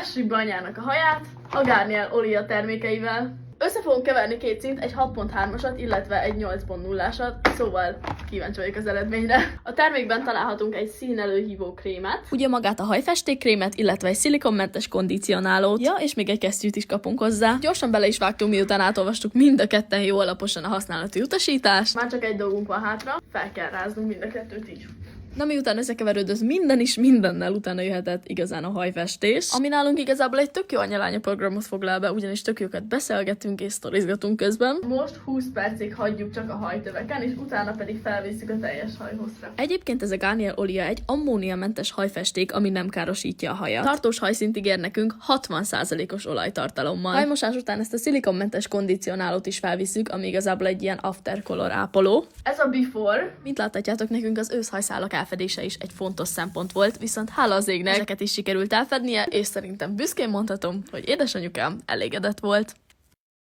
Festjük be anyának a haját a Garnier Olia termékeivel. Össze fogunk keverni két szint, egy 6.3-asat, illetve egy 8.0-asat, szóval kíváncsi vagyok az eredményre. A termékben találhatunk egy színelőhívó krémet, ugye magát a hajfestékkrémet, illetve egy szilikonmentes kondicionálót, ja, és még egy kesztyűt is kapunk hozzá. Gyorsan bele is vágtunk, miután átolvastuk mind a ketten jó alaposan a használati utasítást. Már csak egy dolgunk van hátra, fel kell ráznunk mind a kettőt így. Na, miután összekeverődött minden is mindennel, utána jöhetett igazán a hajfestés, ami nálunk igazából egy tök jó anya-lánya programot foglal be, ugyanis tök jókat beszélgetünk és sztorizgatunk közben. Most 20 percig hagyjuk csak a hajtöveken, és utána pedig felvisszük a teljes hajhosszra. Egyébként ez a Garnier Olia egy ammóniamentes hajfesték, ami nem károsítja a hajat. Tartós hajszint ígér nekünk 60%-os olajtartalommal. Hajmosás után ezt a szilikonmentes kondicionálót is felvisszük, ami igazából egy ilyen aftercolor ápoló. Ez a before. Mint láthatjátok, nekünk az őszhajszálak elfedése is egy fontos szempont volt, viszont hála az égnek ezeket is sikerült elfednie, és szerintem büszkén mondhatom, hogy édesanyukám elégedett volt.